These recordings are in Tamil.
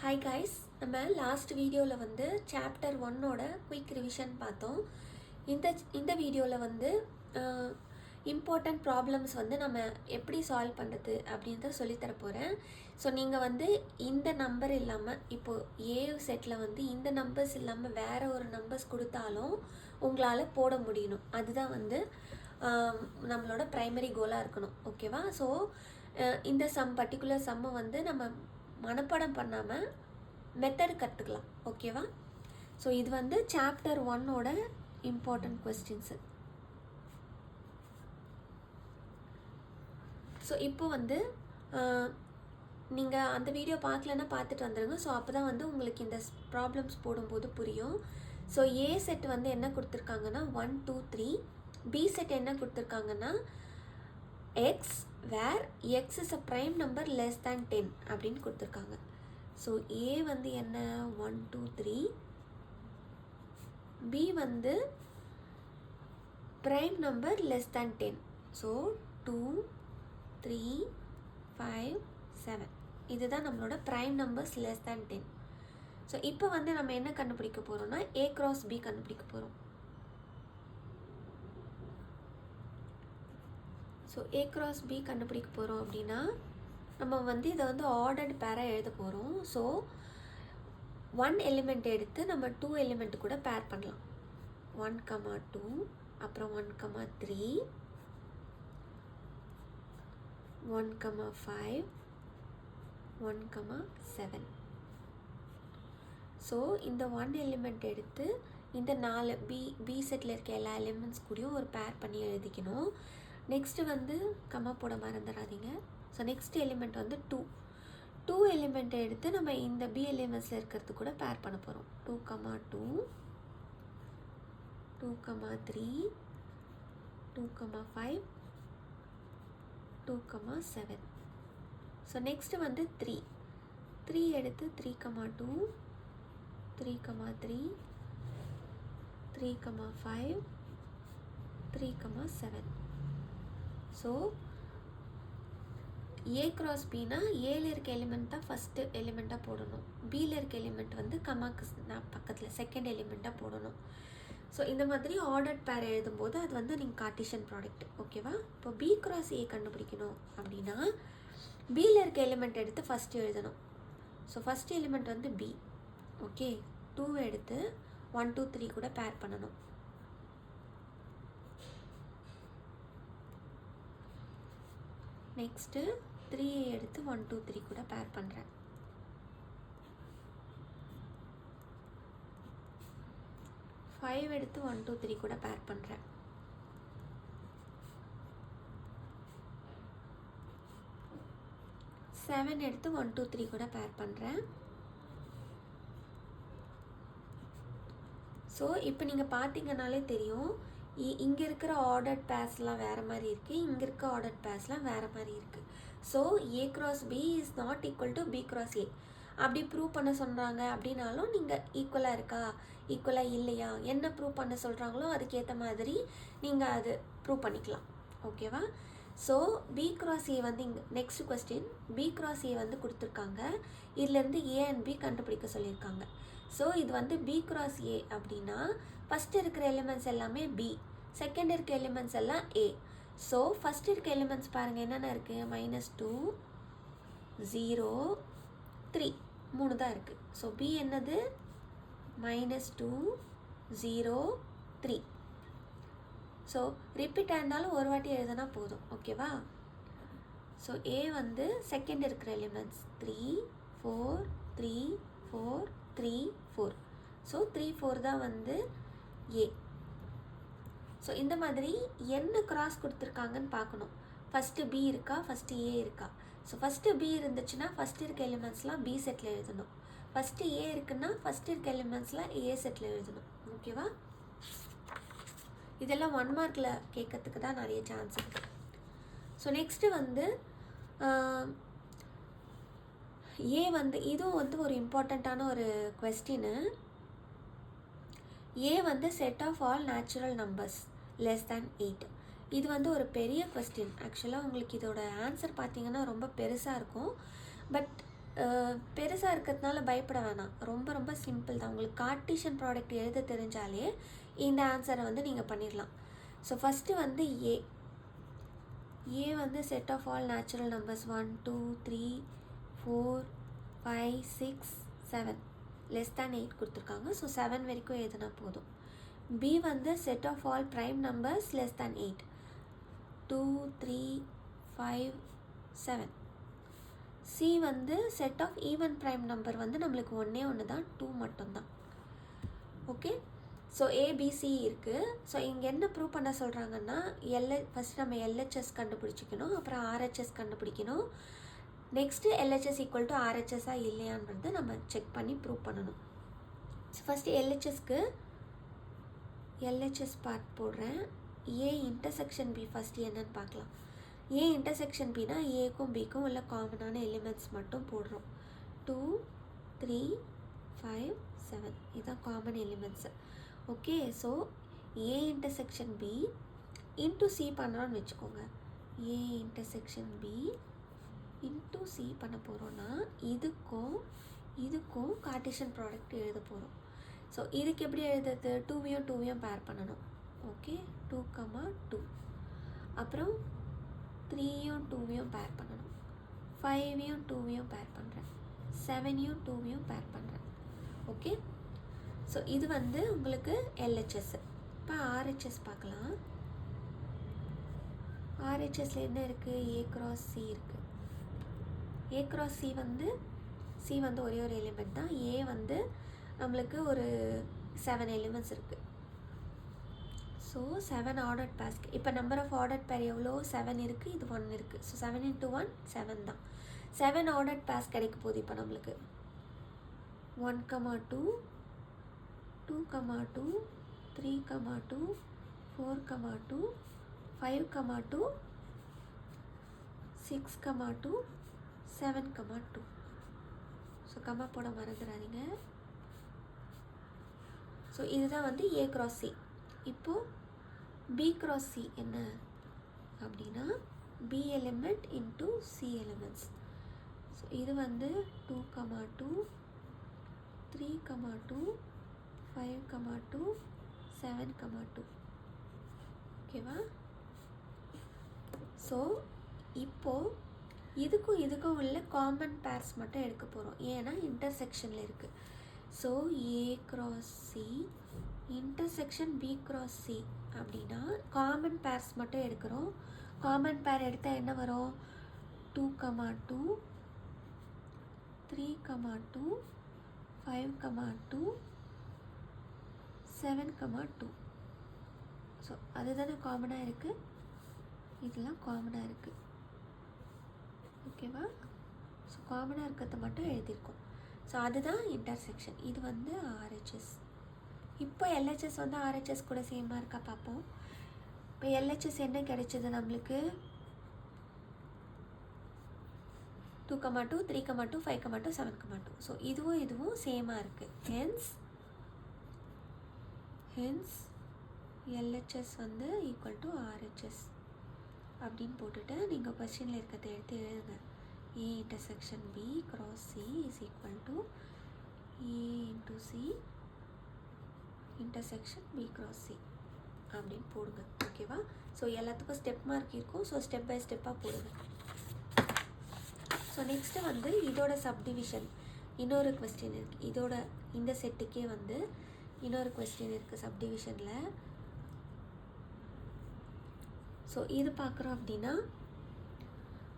ஹாய் கைஸ், நம்ம லாஸ்ட் வீடியோவில் வந்து சாப்டர் 1ஓட குயிக் ரிவிஷன் பார்த்தோம். இந்த வீடியோவில் வந்து இம்பார்ட்டண்ட் ப்ராப்ளம்ஸ் வந்து நம்ம எப்படி சால்வ் பண்ணுறது அப்படின்றத சொல்லித்தர போகிறேன். ஸோ நீங்கள் வந்து இந்த நம்பர் இல்லாமல் இப்போது ஏ செட்டில் வந்து இந்த நம்பர்ஸ் இல்லாமல் வேறு ஒரு நம்பர்ஸ் கொடுத்தாலும் உங்களால் போட முடியணும். அதுதான் வந்து நம்மளோட ப்ரைமரி கோலாக இருக்கணும். ஓகேவா? ஸோ இந்த பர்டிகுலர் சம்மை வந்து நம்ம மனப்பாடம் பண்ணாமல் மெத்தட் கற்றுக்கலாம். ஓகேவா? ஸோ இது வந்து சாப்டர் 1ஓட இம்பார்ட்டன்ட் கொஸ்டின்ஸு. ஸோ இப்போ வந்து நீங்கள் அந்த வீடியோ பார்க்கலன்னா பார்த்துட்டு வந்துடுங்க. ஸோ அப்போ தான் வந்து உங்களுக்கு இந்த ப்ராப்ளம்ஸ் போடும்போது புரியும். ஸோ ஏ செட் வந்து என்ன கொடுத்துருக்காங்கன்னா 1 2 3. பி செட் என்ன கொடுத்துருக்காங்கன்னா x where x is a prime number less than 10 அப்படின்னு கொடுத்துருக்காங்க. ஸோ ஏ வந்து என்ன 1 2 3, பி வந்து prime number less than 10. So 2 3 5 7 இதுதான் நம்மளோட prime numbers less than 10. So இப்போ வந்து நம்ம என்ன கண்டுபிடிக்க போகிறோம்னா ஏ கிராஸ் பி கண்டுபிடிக்க போகிறோம். ஸோ ஏ கிராஸ் பி கண்டுபிடிக்க போகிறோம் அப்படின்னா நம்ம வந்து இதை வந்து ஆர்டர்டு பேராக எழுத போகிறோம். ஸோ 1 எலிமெண்ட் எடுத்து நம்ம 2 எலிமெண்ட் கூட பேர் பண்ணலாம். 1, 2, அப்புறம் 1, 3, 1, 5, 1, 7. ஸோ இந்த 1 எலிமெண்ட் எடுத்து இந்த 4 பி செட்டில் இருக்க எல்லா எலிமெண்ட்ஸ் கூடயும் ஒரு பேர் பண்ணி எழுதிக்கணும். நெக்ஸ்ட்டு வந்து கம்மா போட மறந்துடாதீங்க. ஸோ நெக்ஸ்ட் எலிமெண்ட் வந்து 2 எலிமெண்ட்டை எடுத்து நம்ம இந்த பி எலிமெண்ட்ஸில் இருக்கிறது கூட பேர் பண்ண போகிறோம். 2, 2, 3, 2, 5, 2, 7. ஸோ நெக்ஸ்ட்டு வந்து 3 எடுத்து 3, 2, 3, 3, 3, 5, 3, 7. ஸோ ஏ கிராஸ் பின்னா ஏல இருக்க எலிமெண்ட் தான் ஃபஸ்ட்டு எலிமெண்ட்டாக போடணும். பியில் இருக்க எலிமெண்ட் வந்து கமாக்கு பக்கத்தில் செகண்ட் எலிமெண்ட்டாக போடணும். ஸோ இந்த மாதிரி ஆர்டர்ட் பேர் எழுதும்போது அது வந்து நீங்கள் கார்ட்டீசியன் ப்ராடக்ட். ஓகேவா? இப்போ பி கிராஸ் ஏ கண்டுபிடிக்கணும் அப்படின்னா பியில் இருக்க எலிமெண்ட் எடுத்து ஃபஸ்ட்டு எழுதணும். ஸோ ஃபஸ்ட் எலிமெண்ட் வந்து பி. ஓகே, 2 எடுத்து 1 2 3 கூட பேர் பண்ணணும். நெக்ஸ்ட்டு 3 எடுத்து 1 2 3 கூட பேர் பண்ணுறேன். 5 எடுத்து 1 2 3 கூட பேர் பண்ணுறேன். 7 எடுத்து 1 2 3 கூட பேர் பண்ணுறேன். ஸோ இப்போ நீங்கள் பார்த்தீங்கன்னாலே தெரியும், இங்கே இருக்கிற ஆர்டர்ட் பேர்ஸ்லாம் வேறு மாதிரி இருக்குது, இங்கே இருக்க ஆர்டர்ட் பேர்ஸ்லாம் வேறு மாதிரி இருக்குது. So A cross B is not equal to B cross A அப்படி ப்ரூவ் பண்ண சொல்கிறாங்க அப்படின்னாலும் நீங்கள் ஈக்குவலாக இருக்கா ஈக்குவலாக இல்லையா என்ன ப்ரூவ் பண்ண சொல்கிறாங்களோ அதுக்கேற்ற மாதிரி நீங்கள் அது ப்ரூவ் பண்ணிக்கலாம். ஓகேவா? ஸோ பி கிராஸ் ஏ வந்து இங்கே next question B cross A வந்து கொடுத்துருக்காங்க. இதுலேருந்து ஏ அண்ட் பி கண்டுபிடிக்க சொல்லியிருக்காங்க. ஸோ இது வந்து பி கிராஸ் ஏ அப்படின்னா ஃபஸ்ட்டு இருக்கிற எலிமெண்ட்ஸ் எல்லாமே பி, செகண்ட் இருக்க எலிமெண்ட்ஸ் எல்லாம் ஏ. ஸோ ஃபஸ்ட் இருக்க எலிமெண்ட்ஸ் பாருங்கள் என்னென்ன இருக்குது, -2 0 3 3 தான் இருக்குது. ஸோ பி என்னது -2 0 3. ஸோ ரிப்பீட்டாக இருந்தாலும் ஒரு வாட்டி எழுதுனா போதும். ஓகேவா? ஸோ ஏ வந்து செகண்ட் இருக்கிற எலிமெண்ட்ஸ் 3 4 3 4 3 4. ஸோ 3 4 தான் வந்து ஏ. ஸோ இந்த மாதிரி என்ன கிராஸ் கொடுத்துருக்காங்கன்னு பார்க்கணும். ஃபஸ்ட்டு பி இருக்கா, ஃபஸ்ட்டு ஏ இருக்கா. ஸோ ஃபஸ்ட்டு பி இருந்துச்சுன்னா ஃபஸ்ட்டு இருக்க எலிமெண்ட்ஸ்லாம் பி செட்டில் எழுதணும். ஃபஸ்ட்டு ஏ இருக்குன்னா ஃபஸ்ட்டு இருக்க எலிமெண்ட்ஸ்லாம் ஏ செட்டில் எழுதணும். ஓகேவா? இதெல்லாம் 1 மார்க்கில் கேட்கறதுக்கு தான் நிறைய சான்ஸ் இருக்குது. ஸோ நெக்ஸ்ட்டு வந்து ஏ வந்து இதுவும் வந்து ஒரு இம்பார்ட்டண்ட்டான ஒரு கொஸ்டின்னு. ஏ வந்து set of all natural numbers less than 8. இது வந்து ஒரு பெரிய கொஸ்டின். ஆக்சுவலாக உங்களுக்கு இதோட ஆன்சர் பார்த்தீங்கன்னா ரொம்ப பெருசாக இருக்கும். பட் பெருசாக இருக்கிறதுனால பயப்பட வேணாம். ரொம்ப ரொம்ப சிம்பிள் தான். உங்களுக்கு கார்ட்டீசியன் ப்ராடக்ட் எழுத தெரிஞ்சாலே இந்த ஆன்சரை வந்து நீங்கள் பண்ணிடலாம். ஸோ ஃபஸ்ட்டு வந்து ஏ வந்து set of all natural numbers 1 2 3 4 5 6 7 less than 8 கொடுத்துருக்காங்க. ஸோ 7 வரைக்கும் எழுதுனா போதும். பி வந்து set of all prime numbers less than 8 2 3 5 7. C வந்து set of even prime number வந்து நம்மளுக்கு ஒன்று தான், 2 மட்டும்தான். ஓகே, ஸோ ஏபிசி இருக்குது. ஸோ இங்கே என்ன ப்ரூவ் பண்ண சொல்கிறாங்கன்னா ஃபஸ்ட் நம்ம எல்ஹெச்எஸ் கண்டுபிடிச்சிக்கணும், அப்புறம் ஆர்ஹெச்எஸ் கண்டுபிடிக்கணும். நெக்ஸ்ட்டு எல்ஹெச்எஸ் ஈக்குவல் டு ஆர்ஹெச்எஸ்ஸாக இல்லையான்றது நம்ம செக் பண்ணி ப்ரூவ் பண்ணணும். ஸோ ஃபஸ்ட்டு எல்ஹெச்எஸ் பார்ட் போடுறேன். ஏ இன்டர்செக்ஷன் பி ஃபஸ்ட்டு என்னன்னு பார்க்கலாம். ஏ இன்டர்செக்ஷன் பினா ஏக்கும் பிக்கும் உள்ள காமனான எலிமெண்ட்ஸ் மட்டும் போடுறோம். 2 3 5 7 இதுதான் common elements. Okay, so A intersection B into C பண்ணுறோன்னு வச்சுக்கோங்க. A intersection B into C பண்ண போகிறோன்னா இதுக்கும் கார்ட்டீசியன் ப்ராடக்ட் எழுத போகிறோம். ஸோ இதுக்கு எப்படி எழுதுறது? 2வையும் பேர் பண்ணணும். ஓகே, 2, 2. அப்புறம் 3யும் 2வையும் பேர் பண்ணணும். 5யும் 2வையும் பேர் பண்ணுறேன். 7யும் 2வையும் பேர் பண்ணுறேன். ஓகே, ஸோ இது வந்து உங்களுக்கு எல்ஹெச்எஸ். இப்போ ஆர்ஹெச்எஸ் பார்க்கலாம். ஆர்ஹெச்எஸ்ல என்ன இருக்குது? ஏ கிராஸ் சி இருக்குது. ஏ கிராஸ் சி வந்து ஒரே ஒரு எலிமெண்ட் தான். ஏ வந்து நம்மளுக்கு ஒரு 7 எலிமெண்ட்ஸ் இருக்குது. So 7 ordered pairs. இப்போ நம்பர் ஆஃப் ஆர்டர்ட் பேர் எவ்வளோ? 7 இருக்குது, இது 1 இருக்குது. ஸோ 7 × 1 7 தான். 7 ஆர்டர்ட் பேர்ஸ் கிடைக்க போகுது இப்போ நம்மளுக்கு. 1, 2 2, 2 3, 2 4, 2 5, 2 6, 2 7, 2. ஸோ கம்மா போட மறந்துடாதீங்க. ஸோ இதுதான் வந்து ஏ கிராஸ் சி. இப்போது பி கிராஸ் சி என்ன அப்படின்னா B element into C elements. So இது வந்து 2, 2 3, 2 5, 2 7, 2. ஓகேவா? ஸோ இப்போது இதுக்கும் உள்ள காமன் பேர்ஸ் மட்டும் எடுக்க போகிறோம், ஏன்னா இன்டர்செக்ஷனில் இருக்குது. So A cross C intersection B cross C அப்படின்னா காமன் பேர்ஸ் மட்டும் எடுக்கிறோம். காமன் பேர் எடுத்தால் என்ன வரும்? 2, 2 3, 2 5, 2 7, 2. ஸோ அதுதானே காமனாக இருக்குது. இதெல்லாம் காமனாக இருக்குது. ஓகேவா? ஸோ காமனாக இருக்கிறத மட்டும் எழுதியிருக்கோம். ஸோ அதுதான் இன்டர்செக்ஷன். இது வந்து ஆர்ஹெச்எஸ். இப்போ எல்ஹெச்எஸ் வந்து ஆர்ஹெச்எஸ் கூட சேமாக இருக்கா பார்ப்போம். இப்போ எல்ஹெச்எஸ் என்ன கிடைச்சது நம்மளுக்கு? 2, 2 3, 2 5, 2 7, 2. ஸோ இதுவும் சேமாக இருக்குது. ஹென்ஸ் எல்ஹெச்எஸ் வந்து ஈக்குவல் டு ஆர்ஹெச்எஸ் அப்படின்னு போட்டுட்டு நீங்கள் கொஸ்டினில் இருக்கிறத எடுத்து எழுதுங்க. A intersection B cross C is equal to A into C intersection B cross C அப்படின்னு போடுங்க. ஓகேவா? ஸோ எல்லாத்துக்கும் ஸ்டெப் மார்க் இருக்கும். ஸோ ஸ்டெப் பை ஸ்டெப்பாக போடுங்க. ஸோ நெக்ஸ்ட்டு வந்து இதோட சப்டிவிஷன் இன்னொரு கொஸ்டின் இருக்குது. இந்த செட்டுக்கே வந்து இன்னொரு கொஸ்டின் இருக்குது சப்டிவிஷனில். ஸோ இது பார்க்குறோம் அப்படின்னா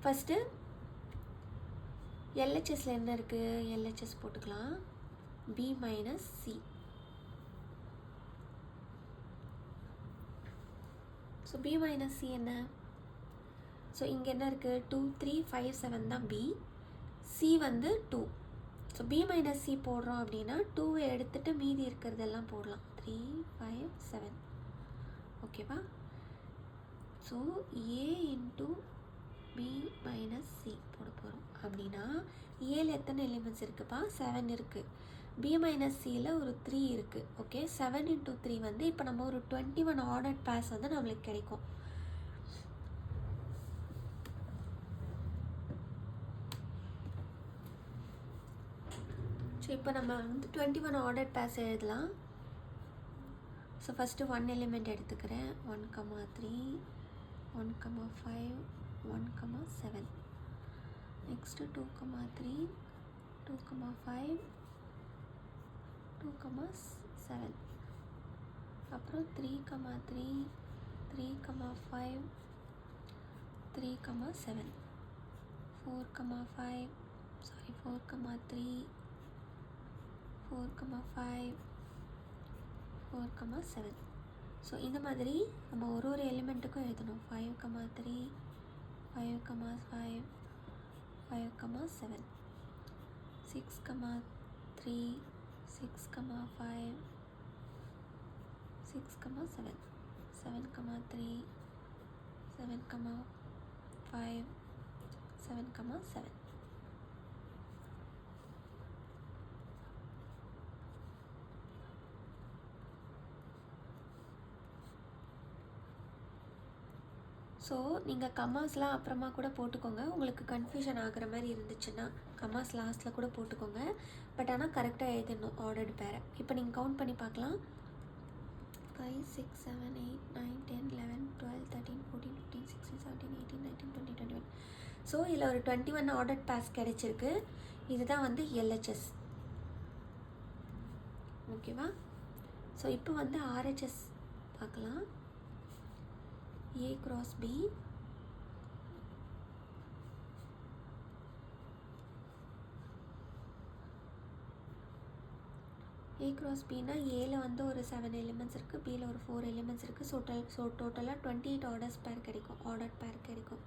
ஃபஸ்ட்டு எல்ஹெச்எஸில் என்ன இருக்குது? எல்ஹெச்எஸ் போட்டுக்கலாம். B minus C. So B minus C என்ன? ஸோ இங்கே என்ன இருக்குது? 2 3 5 7 தான் பி. சி வந்து 2. ஸோ பி மைனஸ் சி போடுறோம் அப்படின்னா 2வை எடுத்துகிட்டு மீதி இருக்கிறதெல்லாம் போடலாம். 3 5 7. ஓகேவா? So A into B minus C போட போகிறோம் அப்படின்னா ஏல எத்தனை எலிமெண்ட்ஸ் இருக்குப்பா? 7 இருக்குது. பி மைனஸ் சியில் ஒரு 3 இருக்குது. ஓகே, 7 × 3 வந்து இப்போ நம்ம ஒரு 21 ஆர்டர்ட் பேர்ஸ் வந்து நம்மளுக்கு கிடைக்கும். ஸோ இப்போ நம்ம வந்து 21 ஆர்டர் பேஸ் எழுதலாம். ஸோ ஃபஸ்ட்டு 1 எலிமெண்ட் எடுத்துக்கிறேன். 1,3 1,5 1,7. நெக்ஸ்ட்டு 2,3 2,5 2,7. அப்புறம் 3,3 3,5 3,7. 4,5 சாரி 4,3 4,5 4,7. ஸோ இந்த மாதிரி நம்ம ஒரு எலிமெண்ட்டுக்கும் எழுதணும். 5,3 5,5 5,7. 6,3 6,5 6,7. 7,3 7,5 7,7. ஸோ நீங்கள் கமாஸ்லாம் அப்புறமா கூட போட்டுக்கோங்க. உங்களுக்கு கன்ஃபியூஷன் ஆகிற மாதிரி இருந்துச்சுன்னா கமாஸ் லாஸ்ட்டில் கூட போட்டுக்கோங்க. பட் ஆனால் கரெக்டாக எழுதிடணும் ஆர்டர்டு பேரை. இப்போ நீங்கள் கவுண்ட் பண்ணி பார்க்கலாம். 5 6 7 8 9 10 11 12 13 14 15 16 17 18 19 20 21. ஸோ இதில் ஒரு 21 ஆர்டர்ட் பேஸ் கிடைச்சிருக்கு. இதுதான் வந்து எல்ஹெச்எஸ். ஓகேவா? ஸோ இப்போ வந்து ஆர்ஹெச்எஸ் பார்க்கலாம். A cross B A cross Bனா ஏல வந்து ஒரு 7 எலிமெண்ட்ஸ் இருக்குது, பியில் ஒரு 4 எலிமெண்ட்ஸ் இருக்குது. ஸோ டோட்டலாக 28 ஆர்டர்ஸ் பேர் கிடைக்கும், ஆர்டர் பேர் கிடைக்கும்.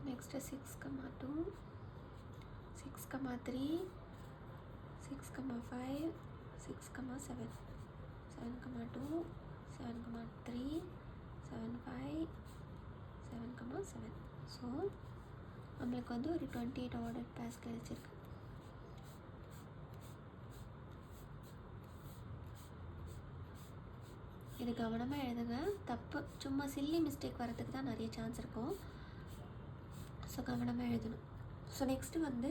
Next 6,2 6,3 6,5 6,7 7,2 7,3 7,5 7,7. ஸோ நம்மளுக்கு வந்து ஒரு 28 ஆர்டர் பேஸ் கிடைச்சிருக்கு. இது கவனமாக எழுதுங்க. தப்பு சும்மா சில்லி மிஸ்டேக் வரதுக்கு தான் நிறைய சான்ஸ் இருக்கும். ஸோ கவனமாக எழுதணும். ஸோ நெக்ஸ்ட்டு வந்து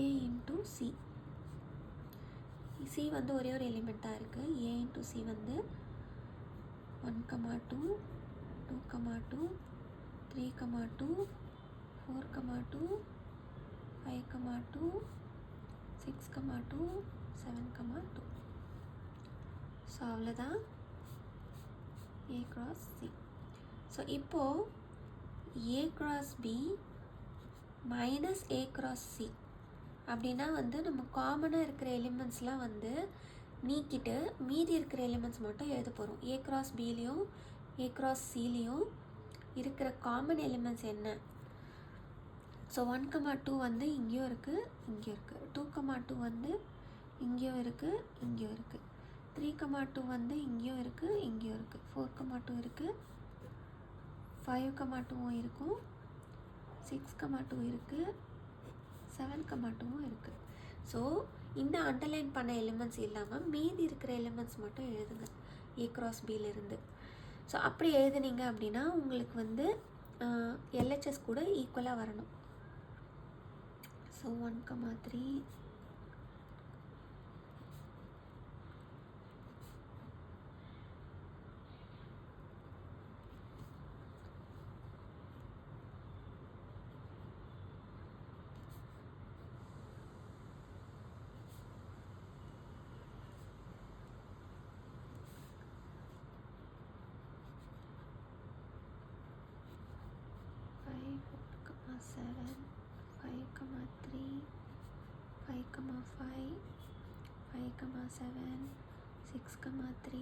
A இன்ட்டு சி. சி வந்து ஒரே ஒரு எலிமெண்ட்டாக இருக்குது. A இன்ட்டு சி வந்து 1,2 2,2 3,2 4,2 5,2 6,2 7,2. ஸோ அவ்வளோதான் A cross C. ஸோ இப்போது A cross B minus A cross C அப்படின்னா வந்து நம்ம காமனாக இருக்கிற எலிமெண்ட்ஸ்லாம் வந்து நீக்கிட்டு மீதி இருக்கிற எலிமெண்ட்ஸ் மட்டும் எழுத போகிறோம். A cross Bலேயும் A cross Cலேயும் இருக்கிற காமன் எலிமெண்ட்ஸ் என்ன? ஸோ 1,2 வந்து இங்கேயும் இருக்குது இங்கேயும் இருக்குது. 2,2 வந்து இங்கேயும் இருக்குது இங்கேயும் இருக்குது. 3,2 வந்து இங்கேயும் இருக்குது இங்கேயும் இருக்குது. 4,2 இருக்குது. 5,2 இருக்கும். 6,2 இருக்குது. 7,2 இருக்குது. ஸோ இந்த அண்டர்லைன் பண்ண எலிமெண்ட்ஸ் இல்லாமல் மீதி இருக்கிற எலிமெண்ட்ஸ் மட்டும் எழுதுங்க A cross Bலேருந்து. ஸோ அப்படி எழுதுனீங்க அப்படின்னா உங்களுக்கு வந்து எல்ஹெச்எஸ் கூட ஈக்குவலாக வரணும். ஸோ 1,3 7 5,3 5,5 5,7 6,3,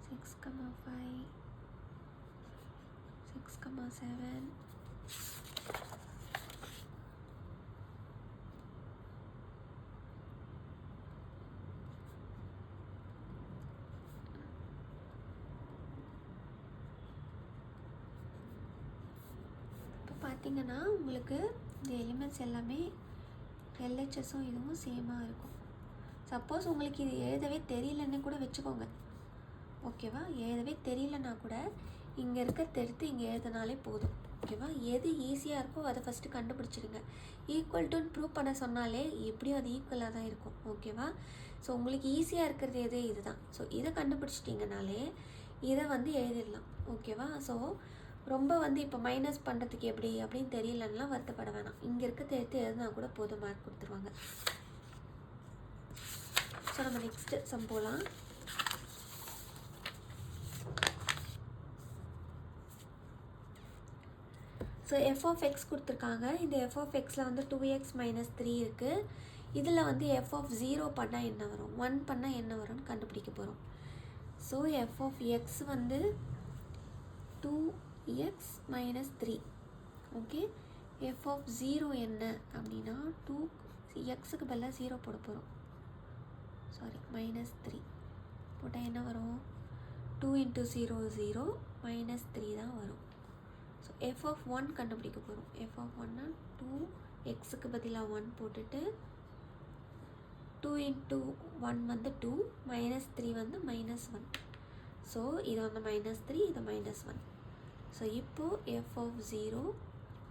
6,5, 6,7. இப்போ பார்த்தீங்கன்னா உங்களுக்கு இந்த எலிமெண்ட்ஸ் எல்லாமே எல்ஹெச்எஸும் இதுவும் சேமாக இருக்கும். சப்போஸ் உங்களுக்கு இது எழுதவே தெரியலன்னு கூட வச்சுக்கோங்க, ஓகேவா? எழுதவே தெரியலன்னா கூட இங்கே இருக்கிறத எடுத்து இங்கே எழுதினாலே போதும், ஓகேவா? எது ஈஸியாக இருக்கோ அதை ஃபஸ்ட்டு கண்டுபிடிச்சிடுங்க. ஈக்குவல் டுன்னு ப்ரூவ் பண்ண சொன்னாலே எப்படியும் அது ஈக்குவலாக தான் இருக்கும், ஓகேவா? ஸோ உங்களுக்கு ஈஸியாக இருக்கிறது எது இதுதான். ஸோ இதை கண்டுபிடிச்சிட்டிங்கனாலே இதை வந்து எழுதிடலாம், ஓகேவா? ஸோ ரொம்ப வந்து இப்போ மைனஸ் பண்ணுறதுக்கு எப்படி அப்படின்னு தெரியலன்னா வருத்தப்பட வேணாம். இங்கே இருக்கிறத எடுத்து எழுதினா கூட போதும், மார்க் கொடுத்துருவாங்க. ஸோ நம்ம நெக்ஸ்ட்டு சம் போகலாம். ஸோ எஃப் ஆஃப் எக்ஸ் கொடுத்துருக்காங்க. இந்த எஃப் ஆஃப் எக்ஸில் வந்து 2x - 3 இருக்குது. இதில் வந்து எஃப் ஆஃப் 0 பண்ணால் என்ன வரும், 1 பண்ணால் என்ன வரும்னு கண்டுபிடிக்க போகிறோம். ஸோ எஃப் ஆஃப் எக்ஸ் வந்து 2x - 3, ஓகே. எஃப் ஆஃப் 0 என்ன அப்படின்னா 2xக்கு பதிலாக 0 போட போகிறோம், சாரி -3 போட்டால் என்ன வரும், 2 × 0 0 -3 தான் வரும். ஸோ எஃப் ஆஃப் 1 கண்டுபிடிக்க போகிறோம். எஃப் ஆஃப் 1னா 2xக்கு பதிலாக 1 போட்டுட்டு 2 × 1 வந்து 2, -3 வந்து -1. ஸோ இது வந்து -3, இது -1. ஸோ இப்போது f of 0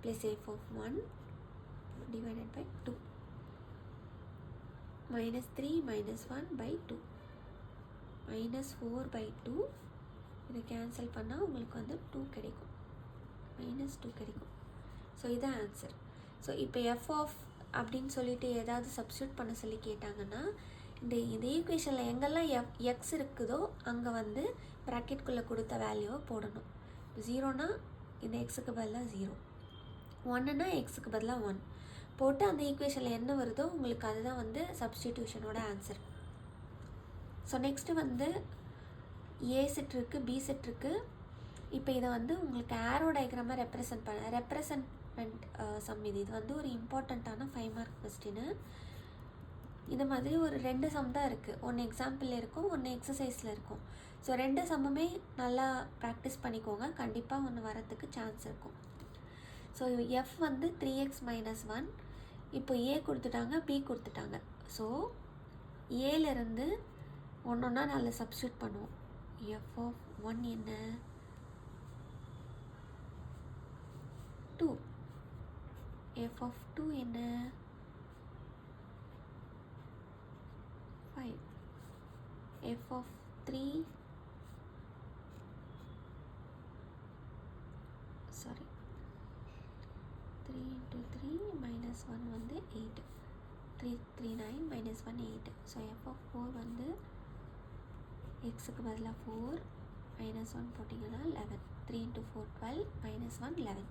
+ f of 1 divided by 2, -3 - 1/2, -4/2. இதை கேன்சல் பண்ணால் உங்களுக்கு வந்து 2 கிடைக்கும், -2 கிடைக்கும். ஸோ இதுதான் ஆன்சர். ஸோ இப்போ எஃப் ஆஃப் அப்படின்னு சொல்லிட்டு ஏதாவது சப்ஸ்டியூட் பண்ண சொல்லி கேட்டாங்கன்னா இந்த ஈக்குவேஷனில் எங்கெல்லாம் எக்ஸ் இருக்குதோ அங்கே வந்து ப்ராக்கெட்குள்ளே கொடுத்த வேல்யூவை போடணும். 0னா இந்த எக்ஸுக்கு பதிலாக 0, 1னா எக்ஸுக்கு பதிலாக 1 போட்டு அந்த ஈக்குவேஷனில் என்ன வருதோ உங்களுக்கு அதுதான் வந்து சப்ஸ்டிடியூஷனோட ஆன்சர். ஸோ நெக்ஸ்ட்டு வந்து ஏ செட் இருக்குது, பி செட் இருக்குது. இப்போ இதை வந்து உங்களுக்கு ஆரோ டயக்ராமாக ரெப்ரசன்ட்மெண்ட் சம் இது வந்து ஒரு இம்பார்ட்டண்ட்டான 5 மார்க் கொஸ்டின். இந்த மாதிரி ஒரு 2 சம் தான் இருக்குது. ஒன்று எக்ஸாம்பிள் இருக்கும், ஒன்று எக்ஸசைஸில் இருக்கும். ஸோ 2 சம்முமே நல்லா ப்ராக்டிஸ் பண்ணிக்கோங்க, கண்டிப்பாக ஒன்று வரத்துக்கு சான்ஸ் இருக்கும். ஸோ எஃப் வந்து 3x - 1. இப்போ ஏ கொடுத்துட்டாங்க, பி கொடுத்துட்டாங்க. ஸோ ஏலேருந்து ஒன்று ஒன்றா நல்லா சப்ஸ்டியூட் பண்ணுவோம். எஃப் ஆஃப் 1 என்ன, 2. எஃப் ஆஃப் 2 என்ன, 5. எஃப் ஆஃப் 3 சாரி 3 × 3 - 1 வந்து 8, 3 3 9 -1 8. ஸோ எஃப் ஆஃப் 4 வந்து எக்ஸுக்கு பதிலாக 4 -1 போட்டிங்கன்னா 11, 3 × 4 12 -1 11.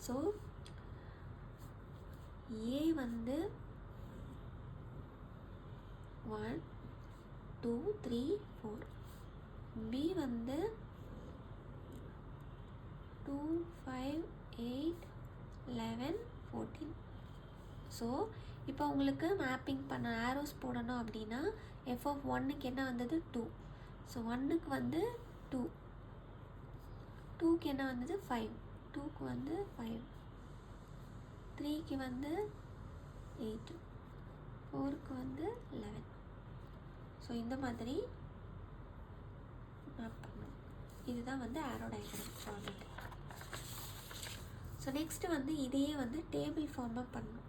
ஸோ ஏ வந்து 1 2 3 4, பி வந்து 2 5 8 11 14. ஸோ இப்போ உங்களுக்கு மேப்பிங் பண்ண ஆரோஸ் போடணும் அப்படின்னா எஃப் ஆஃப் 1க்கு என்ன வந்தது 2. ஸோ 1க்கு வந்து 2, 2க்கு என்ன வந்தது 5, 2க்கு வந்து 5, 3க்கு வந்து 8, 4க்கு வந்து 11. ஸோ இந்த மாதிரி மேப் பண்ணணும். இதுதான் வந்து arrow diagram format. So next வந்து இதையே வந்து டேபிள் ஃபார்மாக பண்ணணும்.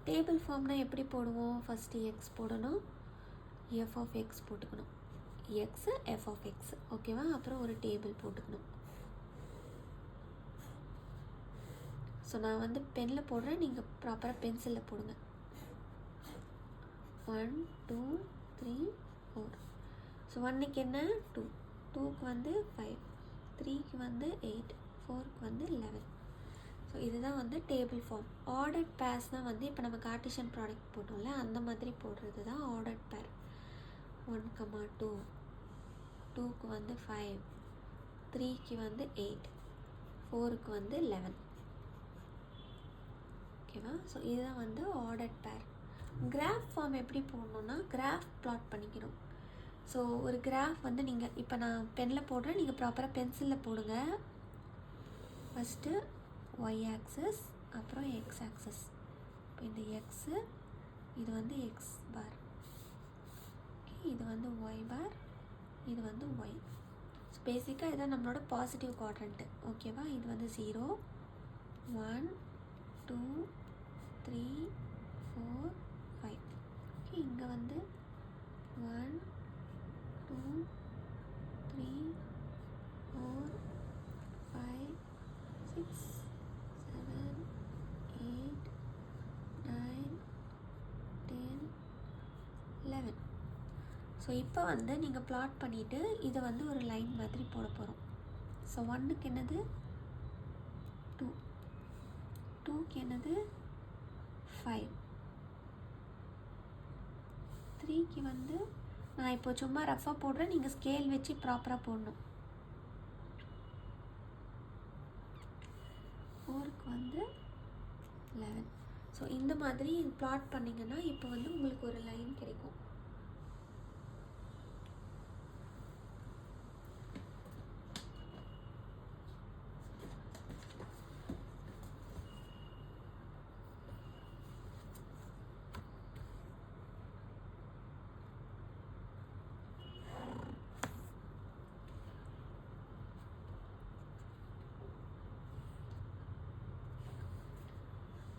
டேபிள் ஃபார்ம்னால் எப்படி போடுவோம், ஃபஸ்ட்டு எக்ஸ் போடணும், எஃப் ஆஃப் எக்ஸ் போட்டுக்கணும், எக்ஸு எஃப் ஆஃப் எக்ஸ், ஓகேவா? அப்புறம் ஒரு டேபிள் போட்டுக்கணும். ஸோ நான் வந்து பெனில் போடுறேன், நீங்கள் ப்ராப்பராக பென்சிலில் போடுங்க. 1 2 3 4. ஸோ 1க்கு என்ன 2, 2க்கு வந்து 5, 3க்கு வந்து 8, 4க்கு வந்து 11. ஸோ இதுதான் வந்து டேபிள் ஃபார்ம். ஆர்டர்ட் பேர்ஸ்னால் வந்து இப்போ நம்ம கார்ட்டீசியன் ப்ராடக்ட் போட்டோம்ல அந்த மாதிரி போடுறது தான் ஆர்டர்ட் பேர். 1, 2 2க்கு வந்து 5, 3க்கு வந்து 8, 4க்கு வந்து 11. ஓகேவா? ஸோ இதுதான் வந்து ஆர்டர்ட் பேர். கிராஃப் ஃபார்ம் எப்படி போடணுன்னா, கிராஃப் பிளாட் பண்ணிக்கணும். ஸோ ஒரு கிராஃப் வந்து நீங்கள் இப்போ நான் பெனில் போடுறேன், நீங்கள் ப்ராப்பராக பென்சிலில் போடுங்க. ஃபஸ்ட்டு ஒய் ஆக்சஸ், அப்புறம் எக்ஸ் ஆக்சஸ். இப்போ இந்த எக்ஸு, இது வந்து எக்ஸ் பார், ஓகே, இது வந்து ஒய் பார், இது வந்து ஒய். ஸோ பேசிக்காக இதான் நம்மளோட பாசிட்டிவ் குவாட்ரண்ட்டு. ஓகேவா? இது வந்து 0, 1, 2, 3, 4, 5. ஓகே, இங்கே வந்து 1, 2, 3, 4, 5, 6, 7, 8, 9, 10, 11. ஸோ இப்போ வந்து நீங்கள் பிளாட் பண்ணிவிட்டு இதை வந்து ஒரு லைன் மாதிரி போட போகிறோம். ஸோ 1க்கு என்னது 2, 2க்கு என்னது 5, 3க்கு வந்து நான் இப்போ சும்மா ரஃபாக போடுறேன், நீங்கள் ஸ்கேல் வச்சு ப்ராப்பராக போடணும். 4க்கு வந்து 11. ஸோ இந்த மாதிரி பிளாட் பண்ணிங்கன்னா இப்போ வந்து உங்களுக்கு ஒரு லைன் கிடைக்கும்.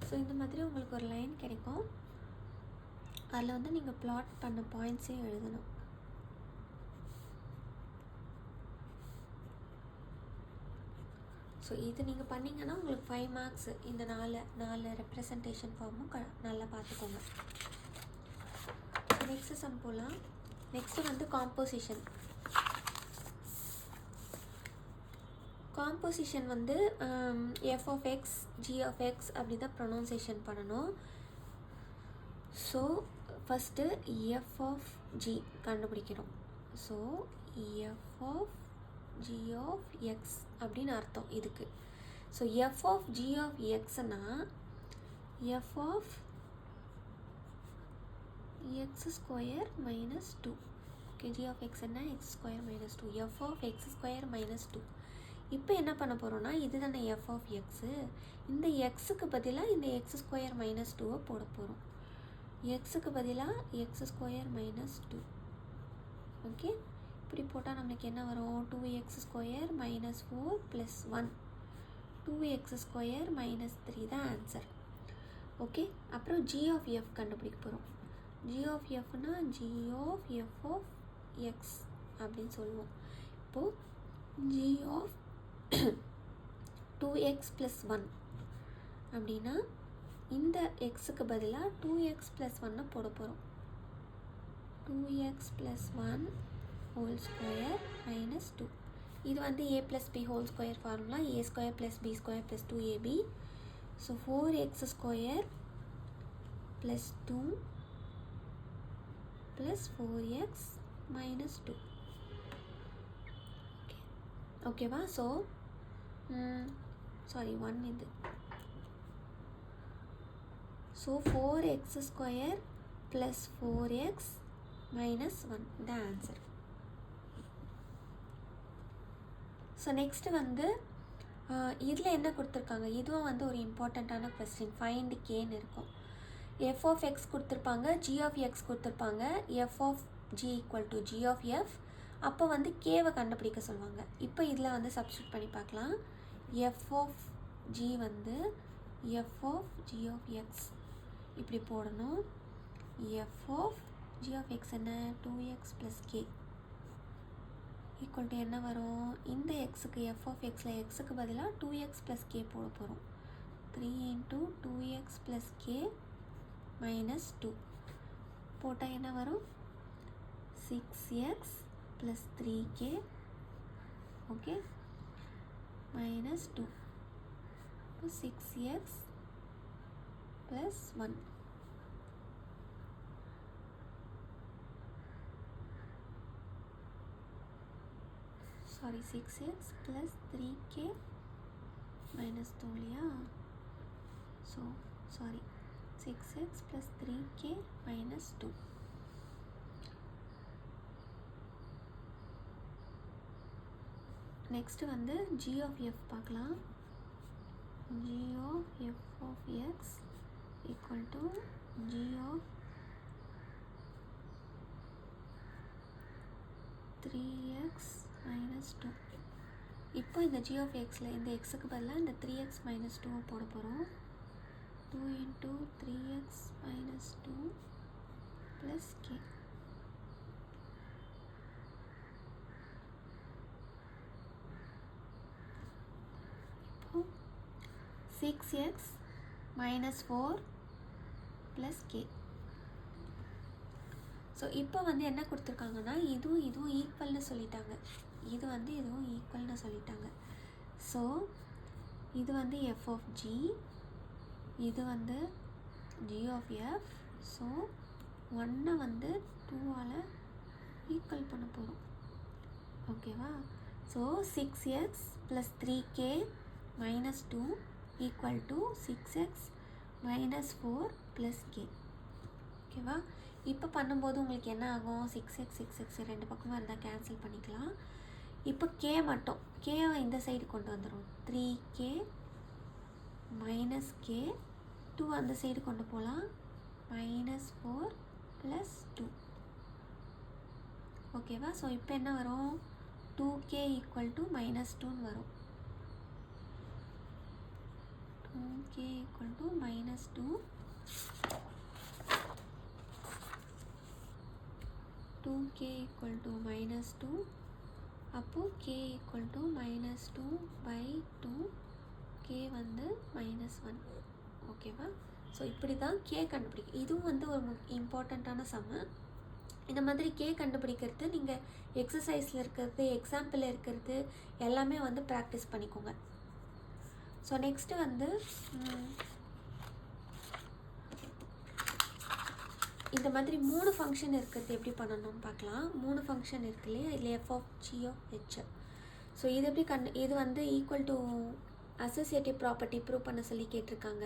ஸோ இந்த மாதிரி உங்களுக்கு ஒரு லைன் கிடைக்கும். அதில் வந்து நீங்கள் பிளாட் பண்ண பாயிண்ட்ஸே எழுதணும். ஸோ இது நீங்கள் பண்ணிங்கன்னா உங்களுக்கு 5 மார்க்ஸ். இந்த 4 ரெப்ரசன்டேஷன் ஃபார்மும் நல்லா பார்த்துக்கோங்க. நெக்ஸ்ட்டு சம் போகலாம். நெக்ஸ்ட்டு வந்து காம்போசிஷன். காம்போசிஷன் வந்து f of x, g of x அப்படி தான் ப்ரொனவுன்சேஷன் பண்ணணும். So first f of g கண்டுபிடிக்கணும். So f of g of x அப்படின்னு அர்த்தம் இதுக்கு. So f of g of எக்ஸ்னா f of x square minus 2. Okay, g of x என்ன x square minus 2, f of x square minus 2. இப்போ என்ன பண்ண போகிறோன்னா, இது தானே எஃப் ஆஃப் எக்ஸு, இந்த எக்ஸுக்கு பதிலாக இந்த எக்ஸ் ஸ்கொயர் மைனஸ் 2 போட போகிறோம். எக்ஸுக்கு பதிலாக எக்ஸ் ஸ்கொயர் மைனஸ் 2. ஓகே, இப்படி போட்டால் நம்மளுக்கு என்ன வரும், 2x square minus 4 plus 1, 2x square minus 3 தான் ஆன்சர். ஓகே, அப்புறம் ஜி ஆஃப் எஃப் கண்டுபிடிக்க போகிறோம். ஜி ஆஃப் எஃப்னா g of f of x அப்படின்னு சொல்லுவோம். இப்போது ஜி ஆஃப் 2x ப்ளஸ் 1 அப்படின்னா இந்த எக்ஸுக்கு பதிலாக 2x ப்ளஸ் 1 போட போகிறோம். 2x plus 1 whole square minus 2. இது வந்து a plus b whole square formula, a square plus B square plus 2ab. So 4x square plus 2 plus 4x minus 2. Okay, ஓகேவா? ஸோ சாரி 1 இது. So 4x square plus 4x minus 1 இந்த ஆன்சர். ஸோ நெக்ஸ்ட்டு வந்து இதில் என்ன கொடுத்துருக்காங்க, இதுவும் வந்து ஒரு இம்பார்ட்டண்ட்டான கொஸ்டின். ஃபைண்ட் கேன்னு இருக்கும். எஃப் ஆஃப் எக்ஸ் கொடுத்துருப்பாங்க, ஜி ஆஃப் எக்ஸ் கொடுத்துருப்பாங்க, f of g equal to g of f. அப்போ வந்து கேவை கண்டுபிடிக்க சொல்லுவாங்க. இப்போ இதில் வந்து சப்ஸ்டியூட் பண்ணி பார்க்கலாம். எஃப் ஆஃப் ஜி வந்து f of g of x இப்படி போடணும். F of g of x என்ன 2x plus K equal to என்ன வரும், இந்த எக்ஸுக்கு எஃப் ஆஃப் எக்ஸில் எக்ஸுக்கு பதிலாக 2x ப்ளஸ் கே போட போகிறோம். 3 × 2x ப்ளஸ் கே மைனஸ் 2 போட்டால் என்ன வரும், 6x plus 3k. Okay, minus 2. இப்போ 6x plus 1. Sorry 6x plus 3k minus 2 இல்லையா? So sorry 6x plus 3k minus 2. Next வந்து g of f பார்க்கலாம். g of f of x equal to g of 3x minus 2. இப்போ இந்த g of xல இந்த xக்கு பதிலாக இந்த 3x minus 2 போட போகிறோம். 2 into 3x minus 2 plus k. இப்போ 6x minus 4 plus k. So இப்போ வந்து என்ன கொடுத்துருக்காங்கன்னா இதுவும் ஈக்குவல்னு சொல்லிட்டாங்க. இது வந்து இதுவும் ஈக்குவல்னு சொல்லிட்டாங்க. ஸோ இது வந்து f of g, இது வந்து g of f. ஸோ 1 வந்து 2ஆல் ஈக்குவல் பண்ண போகிறோம். ஓகேவா? So 6x plus 3k minus 2 equal to 6x minus 4 plus k. ஓகேவா? இப்போ பண்ணும்போது உங்களுக்கு என்ன ஆகும்? 6x ரெண்டு பக்கமாக இருந்தால் கேன்சல் பண்ணிக்கலாம். இப்போ k மட்டும், கேவை இந்த சைடு கொண்டு வந்துடும். 3k மைனஸ் k, 2 அந்த சைடு கொண்டு போகலாம். Minus 4 plus 2. ஓகேவா? ஸோ இப்போ என்ன வரும்? 2k ஈக்குவல் டு மைனஸ் 2ன்னு வரும். 2k equal to minus 2. 2k equal to minus 2. அப்போது k equal to minus 2 by 2, k வந்து மைனஸ் 1. ஓகேவா? ஸோ இப்படி தான் k கண்டுபிடிக்கும். இதுவும் வந்து ஒரு இம்பார்ட்டண்ட்டான சம்மு. இந்த மாதிரி k கண்டுபிடிக்கிறது நீங்கள் எக்ஸசைஸில் இருக்கிறது, எக்ஸாம்பிளில் இருக்கிறது எல்லாமே வந்து ப்ராக்டிஸ் பண்ணிக்கோங்க. ஸோ நெக்ஸ்ட்டு வந்து இந்த மாதிரி 3 ஃபங்க்ஷன் இருக்கிறது எப்படி பண்ணணும்னு பார்க்கலாம். 3 ஃபங்க்ஷன் இருக்கு இல்லையா? இதில் f of g of h. So இது எப்படி இது வந்து equal to associative property prove பண்ண சொல்லி கேட்டிருக்காங்க.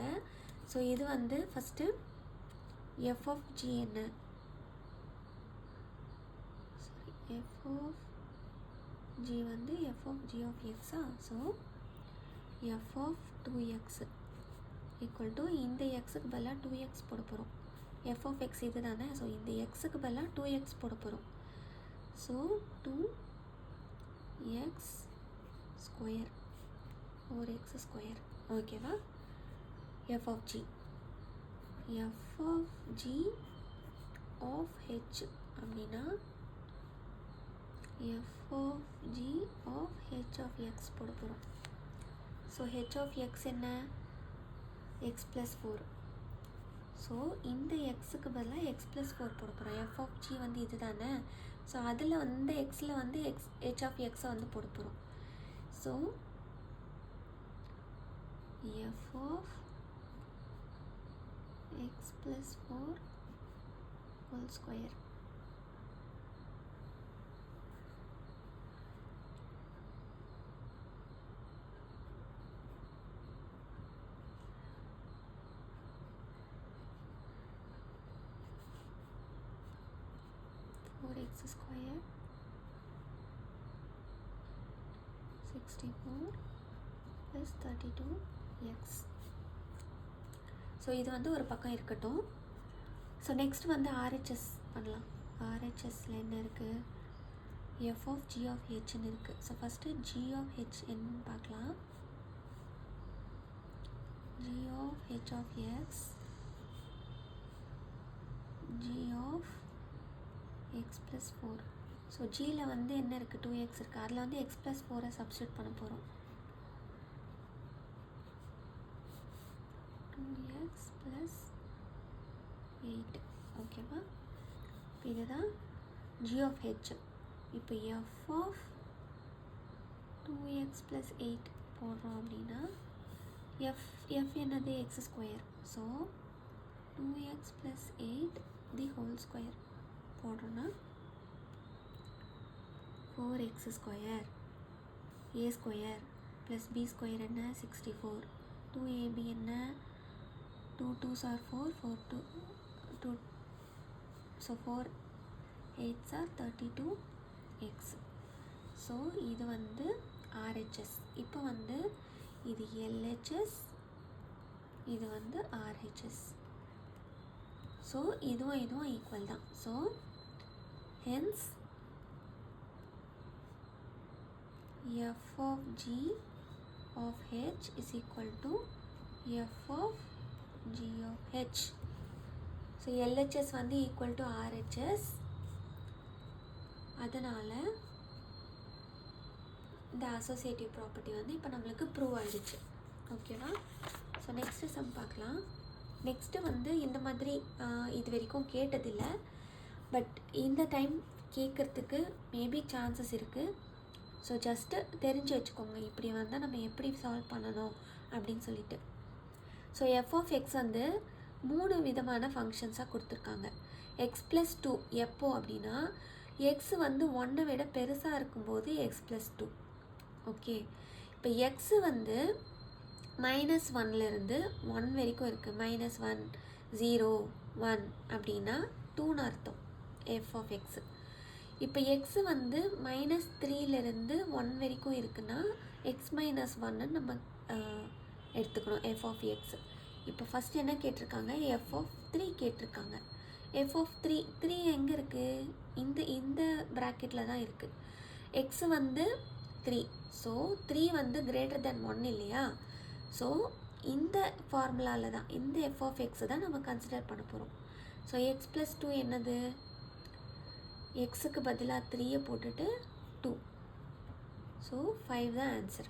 ஸோ இது வந்து ஃபஸ்ட்டு f of g என்ன? சாரி f of g வந்து f of g of x-ஆ? So f of 2x equal to இந்த எக்ஸுக்கு பதிலாக 2x போட போகிறோம். f of x இது தானே? ஸோ இந்த எக்ஸுக்கு பதிலாக 2x போட போகிறோம். So 2x square 4x square. ஓகேவா? f of g of h அப்படின்னா f of g of h of x போட போகிறோம். ஸோ h of x என்ன? x plus 4. ஸோ இந்த எக்ஸுக்கு பதிலாக x plus 4 போட போகிறோம். f of g வந்து இது தானே? ஸோ அதில் வந்து எக்ஸில் வந்து h of x வந்து போட போகிறோம். So f of x plus 4 whole square. x square 64 plus 32x. So இது வந்து ஒரு பக்கம் இருக்கட்டும். ஸோ நெக்ஸ்ட் வந்து RHS பண்ணலாம். RHSல என்ன இருக்குது? f of g of hன்னு இருக்குது. So first g of h என்னன்னு பார்க்கலாம். g of h of x, g of x plus 4. So ஜியில் வந்து என்ன இருக்குது? 2x இருக்குது. அதில் வந்து x plus 4 சப்ஸ்டியூட் பண்ண போகிறோம். 2x plus 8. ஓகேவா? இப்போ இதுதான் g of h. இப்போ f of 2x plus 8 போடுறோம் அப்படின்னா f என்னது? x square. So 2x plus 8 the whole square போடுறோன்னா 4x square A square plus B square என்ன 64, 2ab என்ன 2 2s are 4, 4 2, so 4 8s are 32x. So இது வந்து RHS. இப்போ வந்து இது LHS, இது வந்து RHS. ஸோ இதுவும் ஈக்குவல் தான். So hence f of g of h is equal to f of g of h. So LHS வந்து ஈக்குவல் டு RHS. அதனால் இந்த அசோசியேட்டிவ் ப்ராப்பர்ட்டி வந்து இப்போ நம்மளுக்கு ப்ரூவ் ஆகிடுச்சு. ஓகேவா? ஸோ நெக்ஸ்ட்டு சம் பார்க்கலாம். நெக்ஸ்ட்டு வந்து இந்த மாதிரி இது வரைக்கும் கேட்டதில்லை, பட் இந்த டைம் கேட்குறதுக்கு மேபி சான்சஸ் இருக்குது. ஸோ ஜஸ்ட்டு தெரிஞ்சு வச்சுக்கோங்க, இப்படி வந்தால் நம்ம எப்படி சால்வ் பண்ணணும் அப்படின்னு சொல்லிட்டு. ஸோ எஃப் ஆஃப் எக்ஸ் வந்து 3 விதமான ஃபங்க்ஷன்ஸாக கொடுத்துருக்காங்க. எக்ஸ் ப்ளஸ் 2 எப்போ அப்படின்னா எக்ஸ் வந்து 1 விட பெருசாக இருக்கும்போது எக்ஸ் ப்ளஸ் 2. ஓகே, இப்போ எக்ஸு வந்து -1லேருந்து 1 வரைக்கும் இருக்குது. -1 0 1 அப்படின்னா 2ன்னு அர்த்தம் எஃப் ஆஃப் எக்ஸு. இப்போ எக்ஸு வந்து -3லேருந்து 1 வரைக்கும் இருக்குன்னா எக்ஸ் -1ன்னு நம்ம எடுத்துக்கணும் எஃப் ஆஃப் எக்ஸு. இப்போ ஃபஸ்ட் என்ன கேட்டிருக்காங்க? எஃப் ஆஃப் 3 கேட்டிருக்காங்க. எஃப் ஆஃப் 3 எங்கே இருக்குது? இந்த ப்ராக்கெட்டில் தான் இருக்குது. எக்ஸு வந்து 3, ஸோ 3 வந்து கிரேட்டர் தென் 1 இல்லையா? ஸோ இந்த ஃபார்முலாவில் தான், இந்த எஃப் ஆஃப் எக்ஸு தான் நம்ம கன்சிடர் பண்ண போகிறோம். ஸோ எக்ஸ் ப்ளஸ் 2 என்னது? எக்ஸுக்கு பதிலாக 3 போட்டுட்டு 2, ஸோ 5 தான் ஆன்சர்.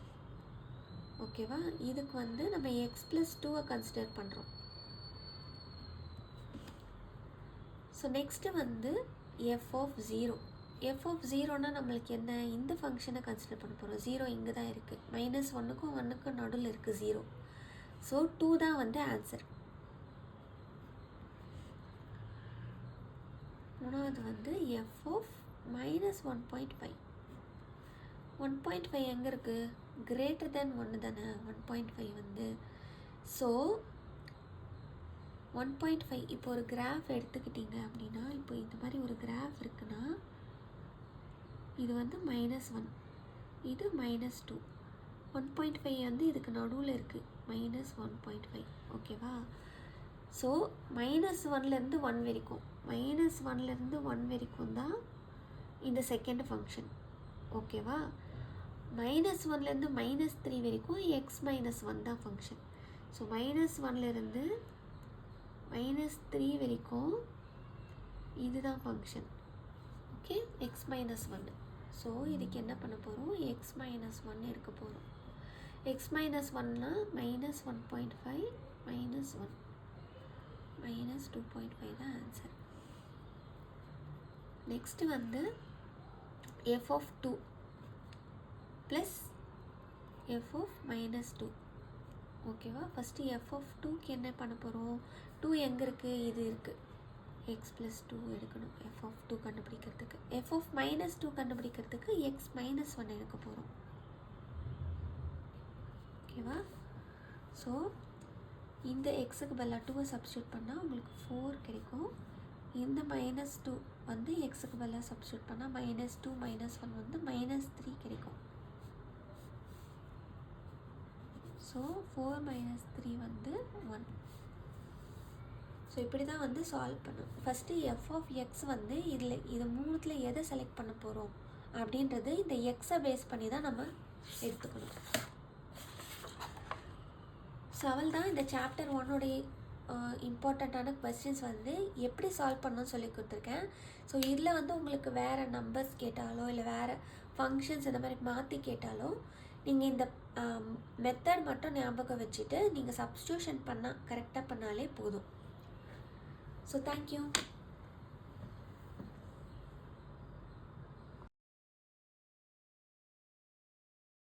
ஓகேவா? இதுக்கு வந்து நம்ம எக்ஸ் ப்ளஸ் 2 கன்சிடர் பண்ணுறோம். ஸோ நெக்ஸ்ட்டு வந்து எஃப் ஆஃப் 0. எஃப் ஆஃப் 0னா நம்மளுக்கு என்ன? இந்த ஃபங்க்ஷனை கன்சிடர் பண்ண போகிறோம். 0 இங்கே தான் இருக்குது, -1க்கும் 1க்கும் நடுவில் இருக்குது 0. ஸோ 2 தான் வந்து ஆன்சர். மூணாவது வந்து எஃப் ஆஃப் -1.5. 1.5 எங்கே இருக்குது? கிரேட்டர் தென் 1 தானே 1.5 வந்து. ஸோ 1.5 இப்போ ஒரு கிராஃப் எடுத்துக்கிட்டிங்க அப்படின்னா, இப்போ இந்த மாதிரி ஒரு கிராஃப் இருக்குன்னா இது வந்து -1, இது -2. 1.5 வந்து இதுக்கு நடுவில் இருக்குது, -1.5. ஓகேவா? ஸோ -1லேருந்து 1 வரைக்கும், -1லேருந்து 1 வரைக்கும் தான் இந்த செகண்ட் ஃபங்க்ஷன். ஓகேவா? -1லேருந்து -3 வரைக்கும் எக்ஸ் -1 தான் ஃபங்க்ஷன். ஸோ -1லேருந்து -3 வரைக்கும் இதுதான் ஃபங்க்ஷன். Okay, X -1. ஸோ இதுக்கு என்ன பண்ண போகிறோம்? எக்ஸ் -1 எடுக்க போகிறோம். எக்ஸ் -1னா -1.5 -1 -2.5 தான் ஆன்சர். நெக்ஸ்ட்டு வந்து f of 2 plus f of -2. ஓகேவா? ஃபஸ்ட்டு எஃப் ஆஃப் 2க்கு என்ன பண்ண போகிறோம்? 2 எங்கே இருக்குது? இது இருக்குது. எக்ஸ் ப்ளஸ் 2 எடுக்கணும் எஃப் ஆஃப் 2 கண்டுபிடிக்கிறதுக்கு. எஃப் ஆஃப் -2 கண்டுபிடிக்கிறதுக்கு எக்ஸ் -1 எடுக்க போகிறோம். ஓகேவா? ஸோ இந்த எக்ஸுக்கு பதிலாக 2 சப்ஸ்டியூட் பண்ணால் உங்களுக்கு 4 கிடைக்கும். இந்த -2 வந்து எக்ஸுக்கு பதிலாக சப்ஸ்டியூட் பண்ணால் -2 -1 வந்து -3 கிடைக்கும். ஸோ 4 -3 வந்து 1. ஸோ இப்படி தான் வந்து சால்வ் பண்ணும். ஃபஸ்ட்டு எஃப் ஆஃப் எக்ஸ் வந்து இது மூணுத்தில் எதை செலக்ட் பண்ண போகிறோம் அப்படின்றது இந்த எக்ஸை பேஸ் பண்ணி தான் நம்ம எடுத்துக்கணும். ஸோ அவள் தான் இந்த சாப்டர் 1உடைய இம்பார்ட்டண்ட்டான கொஸ்டின்ஸ் வந்து எப்படி சால்வ் பண்ணணும்னு சொல்லி கொடுத்துருக்கேன். ஸோ இதில் வந்து உங்களுக்கு வேறு நம்பர்ஸ் கேட்டாலோ இல்லை வேறு ஃபங்க்ஷன்ஸ் இந்த மாதிரி மாற்றி கேட்டாலோ நீங்கள் இந்த மெத்தட் மட்டும் ஞாபகம் வச்சுட்டு நீங்கள் சப்ஸ்டியூஷன் கரெக்டாக பண்ணாலே போதும். So thank you.